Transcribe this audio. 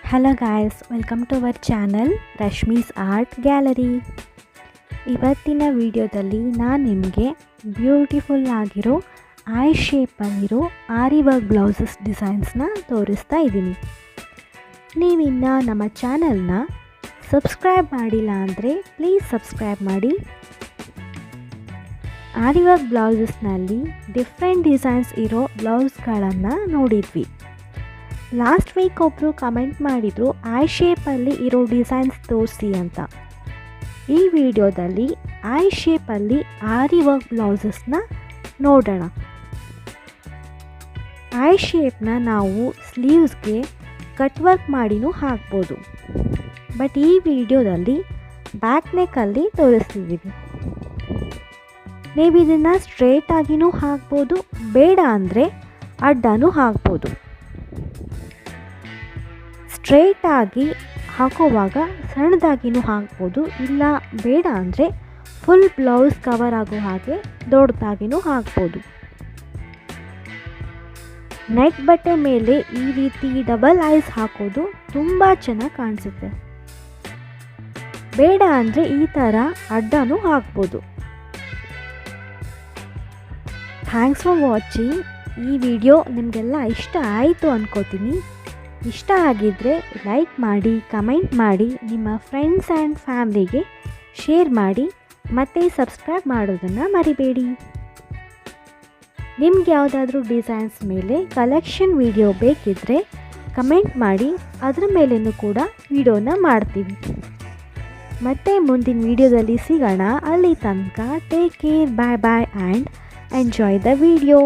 Hello guys, welcome to our channel Rashmi's art gallery. ಇವತ್ತಿನ ವಿಡಿಯೋದಲ್ಲಿ ನಾನು ನಿಮಗೆ ಬ್ಯೂಟಿಫುಲ್ ಆಗಿರೋ ಐ ಶೇಪಲ್ಲಿರೋ ಆರಿ ವರ್ಕ್ ಬ್ಲೌಸಸ್ ಡಿಸೈನ್ಸ್ನ ತೋರಿಸ್ತಾ ಇದ್ದೀನಿ. ನೀವಿನ್ನು ನಮ್ಮ ಚಾನಲ್ನ ಸಬ್ಸ್ಕ್ರೈಬ್ ಮಾಡಿಲ್ಲ ಅಂದರೆ ಪ್ಲೀಸ್ ಸಬ್ಸ್ಕ್ರೈಬ್ ಮಾಡಿ. ಆರಿ ವರ್ಕ್ ಬ್ಲೌಸಸ್ನಲ್ಲಿ ಡಿಫ್ರೆಂಟ್ ಡಿಸೈನ್ಸ್ ಇರೋ ಬ್ಲೌಸ್ಗಳನ್ನು ನೋಡಿದ್ವಿ. ಲಾಸ್ಟ್ ವೀಕ್ ಒಬ್ಬರು ಕಮೆಂಟ್ ಮಾಡಿದರು ಐ ಶೇಪಲ್ಲಿ ಇರೋ ಡಿಸೈನ್ಸ್ ತೋರಿಸಿ ಅಂತ. ಈ ವಿಡಿಯೋದಲ್ಲಿ ಐ ಶೇಪಲ್ಲಿ ಆರಿ ವರ್ಕ್ ಬ್ಲೌಸಸ್ನ ನೋಡೋಣ. ಐ ಶೇಪ್ನ ನಾವು ಸ್ಲೀವ್ಸ್ಗೆ ಕಟ್ ವರ್ಕ್ ಮಾಡಿನೂ ಹಾಕ್ಬೋದು, ಬಟ್ ಈ ವಿಡಿಯೋದಲ್ಲಿ ಬ್ಯಾಕ್ ನೆಕ್ಕಲ್ಲಿ ತೋರಿಸ್ತಿದ್ದೀವಿ. ನೀವು ಇದನ್ನು ಸ್ಟ್ರೇಟಾಗಿನೂ ಹಾಕ್ಬೋದು, ಬೇಡ ಅಂದರೆ ಅಡ್ಡನೂ ಹಾಕ್ಬೋದು. ಸ್ಟ್ರೇಟಾಗಿ ಹಾಕೋವಾಗ ಸಣ್ಣದಾಗಿನೂ ಹಾಕ್ಬೋದು, ಇಲ್ಲ ಬೇಡ ಅಂದರೆ ಫುಲ್ ಬ್ಲೌಸ್ ಕವರ್ ಆಗೋ ಹಾಗೆ ದೊಡ್ಡದಾಗಿನೂ ಹಾಕ್ಬೋದು. ನೆಟ್ ಬಟ್ಟೆ ಮೇಲೆ ಈ ರೀತಿ ಡಬಲ್ ಐಸ್ ಹಾಕೋದು ತುಂಬ ಚೆನ್ನಾಗಿ ಕಾಣಿಸುತ್ತೆ. ಬೇಡ ಅಂದರೆ ಈ ಥರ ಅಡ್ಡನೂ ಹಾಕ್ಬೋದು. Thanks for watching. ಈ ವಿಡಿಯೋ ನಿಮಗೆಲ್ಲ ಇಷ್ಟ ಆಯಿತು ಅಂದ್ಕೋತೀನಿ. ಇಷ್ಟ ಆಗಿದ್ದರೆ ಲೈಕ್ ಮಾಡಿ, ಕಮೆಂಟ್ ಮಾಡಿ, ನಿಮ್ಮ ಫ್ರೆಂಡ್ಸ್ ಆ್ಯಂಡ್ ಫ್ಯಾಮ್ಲಿಗೆ ಶೇರ್ ಮಾಡಿ, ಮತ್ತು ಸಬ್ಸ್ಕ್ರೈಬ್ ಮಾಡೋದನ್ನು ಮರಿಬೇಡಿ. ನಿಮ್ಗೆ ಯಾವುದಾದ್ರೂ ಡಿಸೈನ್ಸ್ ಮೇಲೆ ಕಲೆಕ್ಷನ್ ವಿಡಿಯೋ ಬೇಕಿದ್ದರೆ ಕಮೆಂಟ್ ಮಾಡಿ, ಅದರ ಮೇಲೇನೂ ಕೂಡ ವಿಡಿಯೋನ ಮಾಡ್ತೀವಿ. ಮತ್ತೆ ಮುಂದಿನ ವಿಡಿಯೋದಲ್ಲಿ ಸಿಗೋಣ. ಅಲ್ಲಿ ತನಕ take care, bye bye and enjoy the video.